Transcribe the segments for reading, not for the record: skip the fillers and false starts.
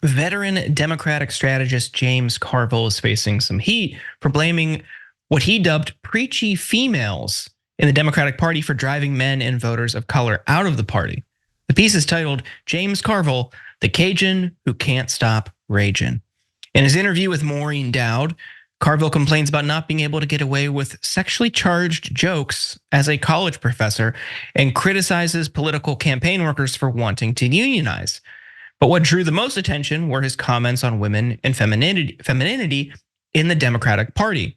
Veteran Democratic strategist James Carville is facing some heat for blaming what he dubbed preachy females in the Democratic Party for driving men and voters of color out of the party. The piece is titled James Carville, the Cajun Who Can't Stop Ragin'. In his interview with Maureen Dowd, Carville complains about not being able to get away with sexually charged jokes as a college professor and criticizes political campaign workers for wanting to unionize. But what drew the most attention were his comments on women and femininity in the Democratic Party.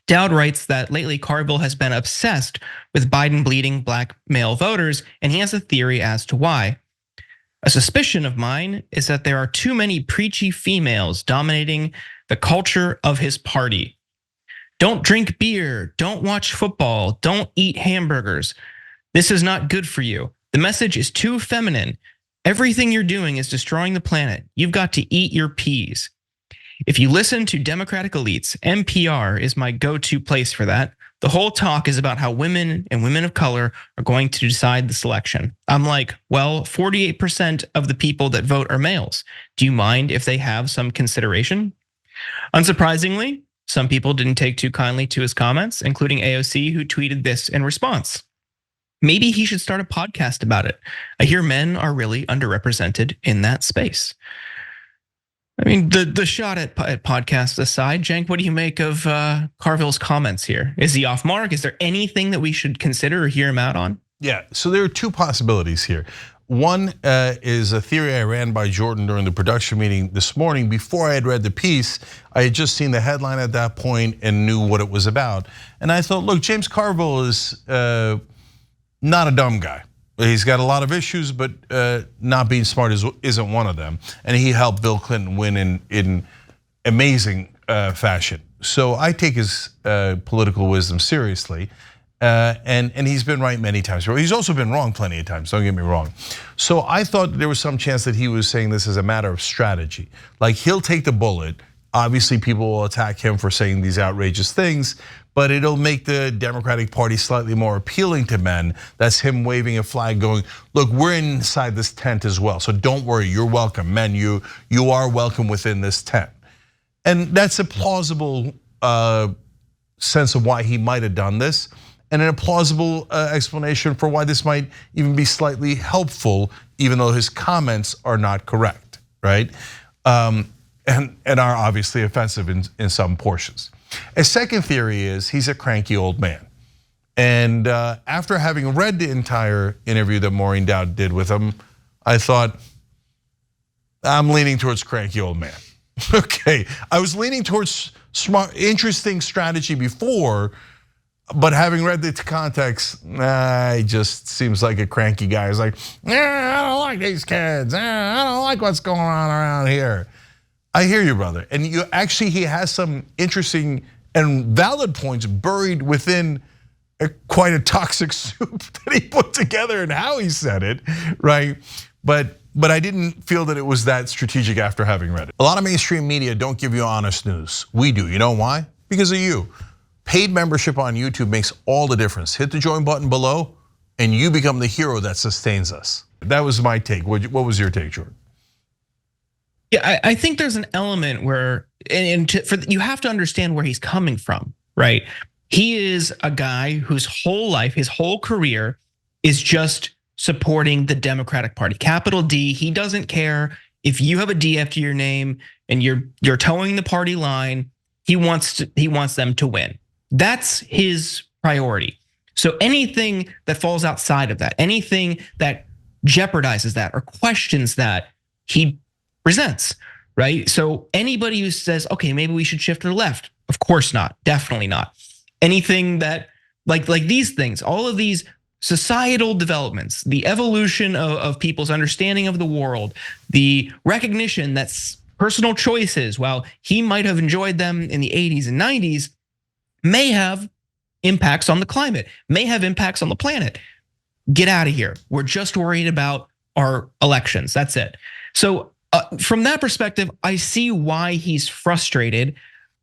Dowd writes that lately Carville has been obsessed with Biden bleeding black male voters, and he has a theory as to why. A suspicion of mine is that there are too many preachy females dominating the culture of his party. Don't drink beer, don't watch football, don't eat hamburgers. This is not good for you. The message is too feminine. Everything you're doing is destroying the planet. You've got to eat your peas. If you listen to Democratic elites, NPR is my go-to place for that. The whole talk is about how women and women of color are going to decide the selection. I'm like, well, 48% of the people that vote are males. Do you mind if they have some consideration? Unsurprisingly, some people didn't take too kindly to his comments, including AOC, who tweeted this in response. Maybe he should start a podcast about it. I hear men are really underrepresented in that space. I mean, the shot at podcasts aside, Cenk, what do you make of Carville's comments here? Is he off mark? Is there anything that we should consider or hear him out on? Yeah, so there are two possibilities here. One is a theory I ran by Jordan during the production meeting this morning. Before I had read the piece, I had just seen the headline at that point and knew what it was about. And I thought, look, James Carville is not a dumb guy. He's got a lot of issues, but not being smart isn't one of them. And he helped Bill Clinton win in amazing fashion. So I take his political wisdom seriously. And he's been right many times. He's also been wrong plenty of times, don't get me wrong. So I thought there was some chance that he was saying this as a matter of strategy. Like he'll take the bullet. Obviously people will attack him for saying these outrageous things, but it'll make the Democratic Party slightly more appealing to men. That's him waving a flag going, look, we're inside this tent as well. So don't worry, you're welcome. Men, you are welcome within this tent. And that's a plausible sense of why he might have done this. And a plausible explanation for why this might even be slightly helpful, even though his comments are not correct, right? And are obviously offensive in some portions. A second theory is he's a cranky old man. And after having read the entire interview that Maureen Dowd did with him, I thought, I'm leaning towards cranky old man. Okay, I was leaning towards smart, interesting strategy before, but having read the context, he just seems like a cranky guy. He's like, I don't like these kids. I don't like what's going on around here. I hear you, brother. And he has some interesting and valid points buried within quite a toxic soup that he put together and how he said it, right? But I didn't feel that it was that strategic after having read it. A lot of mainstream media don't give you honest news. We do. You know why? Because of you. Paid membership on YouTube makes all the difference. Hit the join button below and you become the hero that sustains us. That was my take. What was your take, Jordan? Yeah, I think there's an element where, you have to understand where he's coming from, right? He is a guy whose whole life, his whole career is just supporting the Democratic Party, capital D. He doesn't care if you have a D after your name and you're towing the party line. He wants them to win. That's his priority. So anything that falls outside of that, anything that jeopardizes that or questions that, he resents, right? So anybody who says, okay, maybe we should shift to the left, of course not, definitely not. Anything that, like these things, all of these societal developments, the evolution of people's understanding of the world, the recognition that personal choices, while he might have enjoyed them in the 80s and 90s, may have impacts on the climate, may have impacts on the planet. Get out of here. We're just worried about our elections, that's it. So from that perspective, I see why he's frustrated.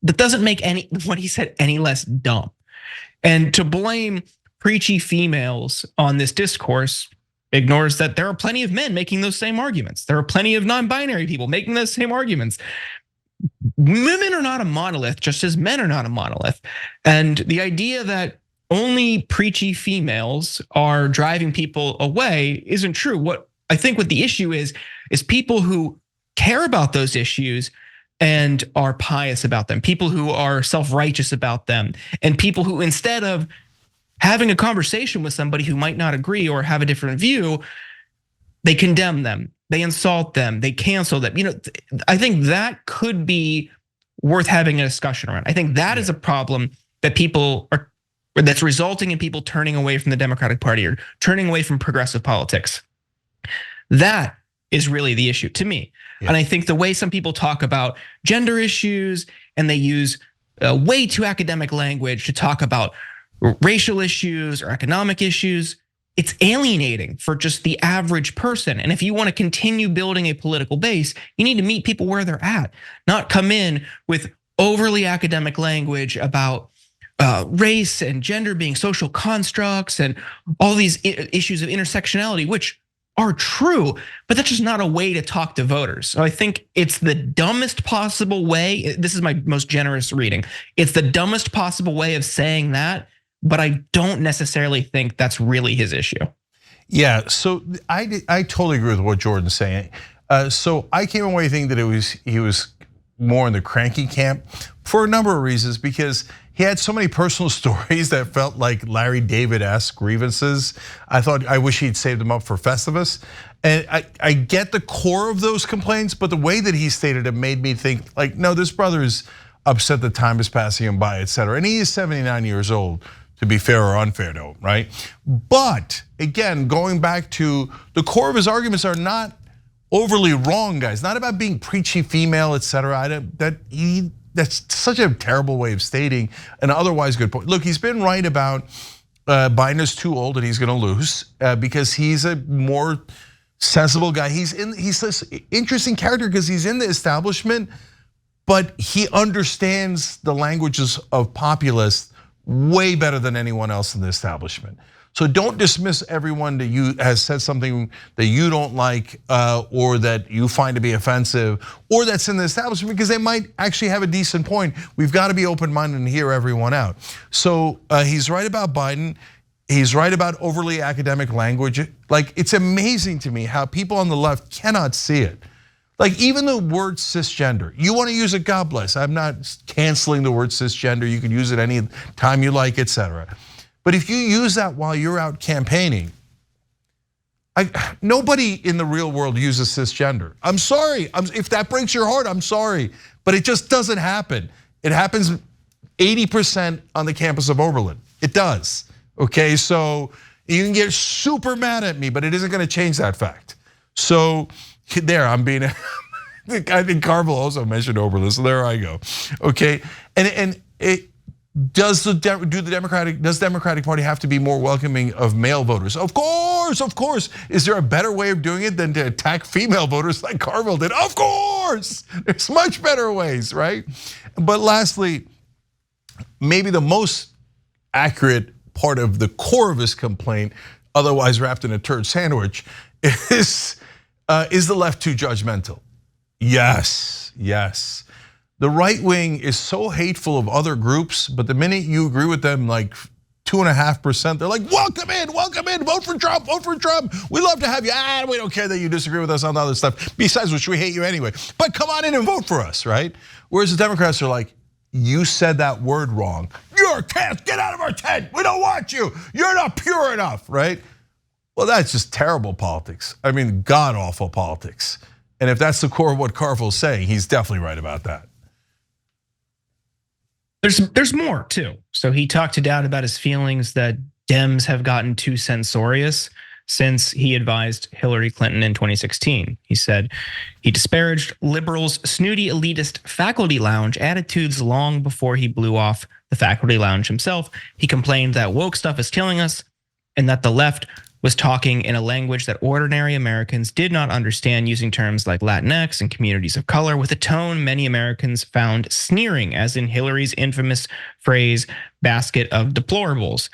That doesn't make what he said any less dumb. And to blame preachy females on this discourse, ignores that there are plenty of men making those same arguments. There are plenty of non-binary people making those same arguments. Women are not a monolith, just as men are not a monolith. And the idea that only preachy females are driving people away isn't true. What I think what the issue is people who care about those issues and are pious about them, people who are self-righteous about them, and people who, instead of having a conversation with somebody who might not agree or have a different view, they condemn them, they insult them, they cancel them. I think that could be worth having a discussion around. I think that is a problem that that's resulting in people turning away from the Democratic Party or turning away from progressive politics. That is really the issue to me. Yeah. And I think the way some people talk about gender issues and they use way too academic language to talk about racial issues or economic issues, it's alienating for just the average person. And if you want to continue building a political base, you need to meet people where they're at, not come in with overly academic language about race and gender being social constructs and all these issues of intersectionality, which are true, but that's just not a way to talk to voters. So I think it's the dumbest possible way. This is my most generous reading. It's the dumbest possible way of saying that, but I don't necessarily think that's really his issue. Yeah, so I totally agree with what Jordan's saying. So I came away thinking that he was more in the cranky camp for a number of reasons, because he had so many personal stories that felt like Larry David-esque grievances. I wish he'd saved them up for Festivus. And I get the core of those complaints, but the way that he stated it made me think like, no, this brother is upset that time is passing him by, et cetera. And he is 79 years old, to be fair or unfair to him, right? But again, going back to the core of his arguments are not overly wrong, guys. Not about being preachy female, et cetera. That's such a terrible way of stating an otherwise good point. Look, he's been right about Biden is too old and he's gonna lose because he's a more sensible guy. He's this interesting character because he's in the establishment, but he understands the languages of populists way better than anyone else in the establishment. So don't dismiss everyone that has said something that you don't like or that you find to be offensive or that's in the establishment, because they might actually have a decent point. We've got to be open-minded and hear everyone out. So he's right about Biden. He's right about overly academic language. Like, it's amazing to me how people on the left cannot see it. Like, even the word cisgender, you want to use it, God bless. I'm not canceling the word cisgender. You can use it any time you like, et cetera. But if you use that while you're out campaigning, nobody in the real world uses cisgender. I'm sorry, if that breaks your heart, I'm sorry. But it just doesn't happen. It happens 80% on the campus of Oberlin. It does, okay? So you can get super mad at me, but it isn't gonna change that fact. So there, I'm being, I think Carville also mentioned Oberlin, so there I go, okay? And does the Democratic Party have to be more welcoming of male voters? Of course. Is there a better way of doing it than to attack female voters like Carville did? Of course, there's much better ways, right? But lastly, maybe the most accurate part of the core of his complaint, otherwise wrapped in a turd sandwich, is the left too judgmental? Yes. The right wing is so hateful of other groups, but the minute you agree with them, like 2.5%, they're like, welcome in, vote for Trump. We love to have you. We don't care that you disagree with us on the other stuff. Besides which, we hate you anyway. But come on in and vote for us, right? Whereas the Democrats are like, you said that word wrong. You're a cat, get out of our tent. We don't want you. You're not pure enough, right? Well, that's just terrible politics. I mean, god awful politics. And if that's the core of what Carville's saying, he's definitely right about that. There's more too. So he talked to Dowd about his feelings that Dems have gotten too censorious since he advised Hillary Clinton in 2016. He said he disparaged liberals' snooty elitist faculty lounge attitudes long before he blew off the faculty lounge himself. He complained that woke stuff is killing us and that the left was talking in a language that ordinary Americans did not understand, using terms like Latinx and communities of color with a tone many Americans found sneering, as in Hillary's infamous phrase, basket of deplorables.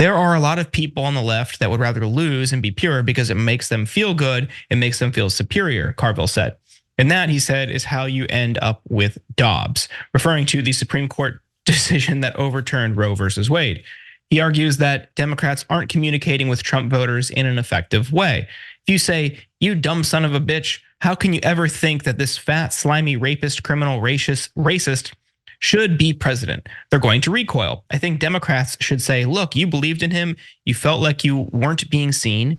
There are a lot of people on the left that would rather lose and be pure because it makes them feel good, it makes them feel superior, Carville said. And that, he said, is how you end up with Dobbs, referring to the Supreme Court decision that overturned Roe versus Wade. He argues that Democrats aren't communicating with Trump voters in an effective way. If you say, "You dumb son of a bitch, how can you ever think that this fat, slimy, rapist, criminal, racist should be president?" They're going to recoil. I think Democrats should say, look, you believed in him. You felt like you weren't being seen.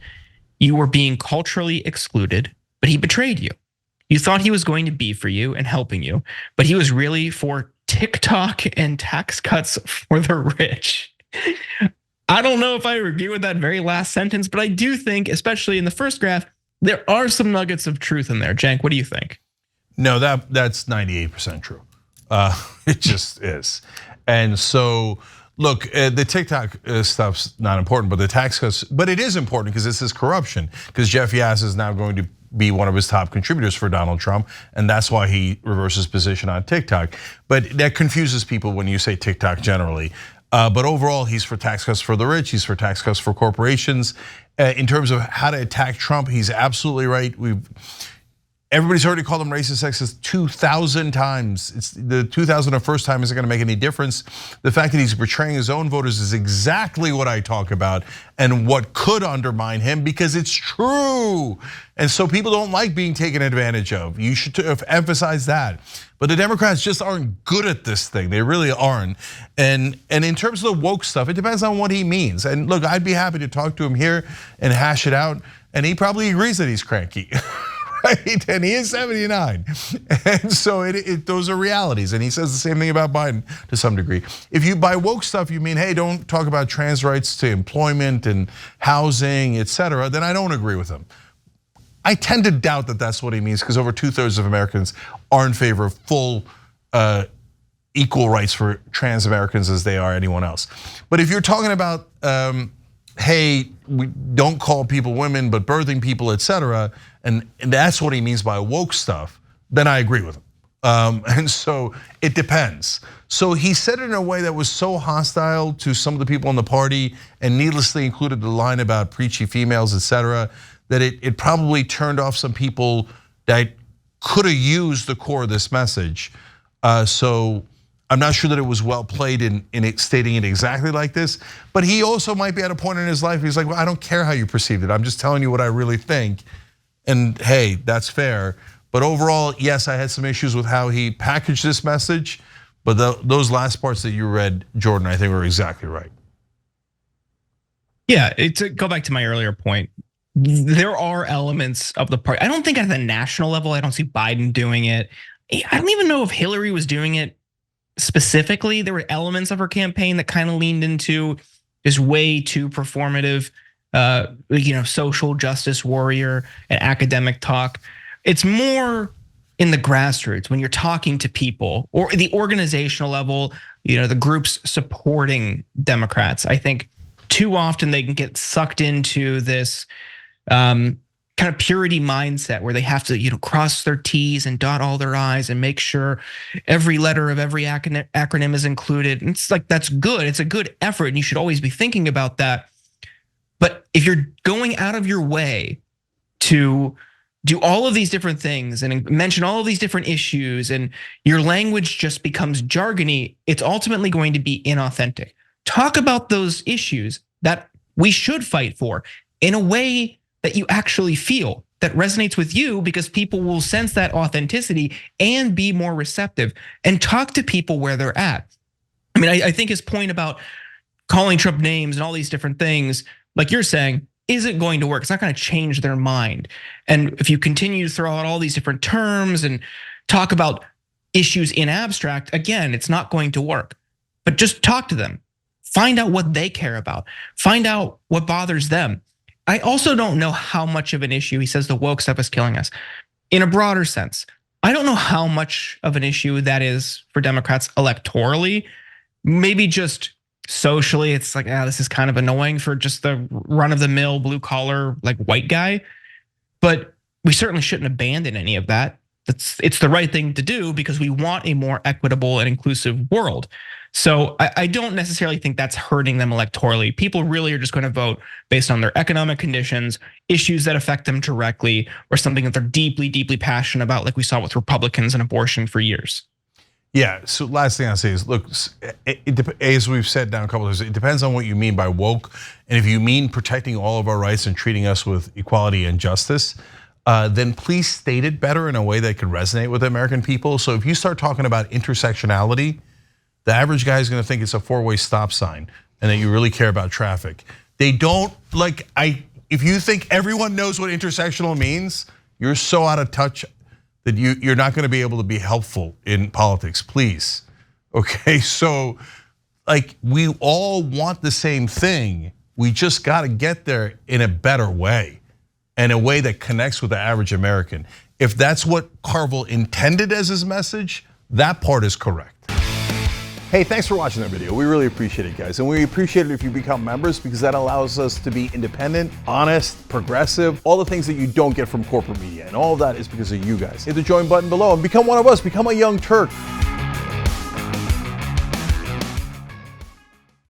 You were being culturally excluded, but he betrayed you. You thought he was going to be for you and helping you, but he was really for TikTok and tax cuts for the rich. I don't know if I agree with that very last sentence, but I do think, especially in the first graph, there are some nuggets of truth in there. Cenk, what do you think? No, that's 98% true. It just is. And so, look, the TikTok stuff's not important, but the tax cuts, but it is important because this is corruption. Because Jeff Yass is now going to be one of his top contributors for Donald Trump, and that's why he reverses position on TikTok. But that confuses people when you say TikTok generally. But overall, he's for tax cuts for the rich. He's for tax cuts for corporations. In terms of how to attack Trump, he's absolutely right. Everybody's already called him racist, sexist 2,000 times. It's the 2,001st time isn't going to make any difference. The fact that he's betraying his own voters is exactly what I talk about and what could undermine him because it's true. And so people don't like being taken advantage of. You should emphasize that. But the Democrats just aren't good at this thing. They really aren't. And in terms of the woke stuff, it depends on what he means. And look, I'd be happy to talk to him here and hash it out. And he probably agrees that he's cranky. Right? And he is 79. And so those are realities. And he says the same thing about Biden to some degree. If you by woke stuff, you mean, hey, don't talk about trans rights to employment and housing, et cetera, then I don't agree with him. I tend to doubt that that's what he means because over 2/3 of Americans are in favor of full equal rights for trans Americans as they are anyone else. But if you're talking about, hey, we don't call people women, but birthing people, et cetera, and that's what he means by woke stuff, then I agree with him. And so it depends. So he said it in a way that was so hostile to some of the people in the party and needlessly included the line about preachy females, et cetera, that it probably turned off some people that could have used the core of this message. So I'm not sure that it was well played in it stating it exactly like this, but he also might be at a point in his life, he's like, well, I don't care how you perceived it. I'm just telling you what I really think. And hey, that's fair. But overall, yes, I had some issues with how he packaged this message, but those last parts that you read, Jordan, I think were exactly right. Yeah, to go back to my earlier point, there are elements of the party. I don't think at the national level, I don't see Biden doing it. I don't even know if Hillary was doing it specifically. There were elements of her campaign that kind of leaned into this way too performative, social justice warrior and academic talk. It's more in the grassroots when you're talking to people or the organizational level, the groups supporting Democrats. I think too often they can get sucked into this kind of purity mindset where they have to, cross their T's and dot all their I's and make sure every letter of every acronym is included. And it's like, that's good. It's a good effort and you should always be thinking about that. But if you're going out of your way to do all of these different things and mention all of these different issues and your language just becomes jargony, it's ultimately going to be inauthentic. Talk about those issues that we should fight for in a way that you actually feel, that resonates with you, because people will sense that authenticity and be more receptive and talk to people where they're at. I mean, I think his point about calling Trump names and all these different things, like you're saying, isn't going to work. It's not going to change their mind. And if you continue to throw out all these different terms and talk about issues in abstract, again, it's not going to work. But just talk to them. Find out what they care about. Find out what bothers them. I also don't know how much of an issue, he says the woke stuff is killing us. In a broader sense, I don't know how much of an issue that is for Democrats electorally. Maybe just socially, it's like, this is kind of annoying for just the run-of-the-mill blue-collar like white guy. But we certainly shouldn't abandon any of that. It's the right thing to do because we want a more equitable and inclusive world. So I don't necessarily think that's hurting them electorally. People really are just going to vote based on their economic conditions, issues that affect them directly, or something that they're deeply, deeply passionate about, like we saw with Republicans and abortion for years. Yeah, so last thing I'll say is, look, as we've said now a couple of times, it depends on what you mean by woke. And if you mean protecting all of our rights and treating us with equality and justice, then please state it better in a way that could resonate with the American people. So if you start talking about intersectionality, the average guy is gonna think it's a four-way stop sign and that you really care about traffic. They don't, if you think everyone knows what intersectional means, you're so out of touch that you're not gonna be able to be helpful in politics, please. Okay, so we all want the same thing. We just gotta get there in a better way, and a way that connects with the average American. If that's what Carville intended as his message, that part is correct. Hey, thanks for watching that video. We really appreciate it, guys. And we appreciate it if you become members, because that allows us to be independent, honest, progressive, all the things that you don't get from corporate media. And all of that is because of you guys. Hit the join button below and become one of us, become a Young Turk.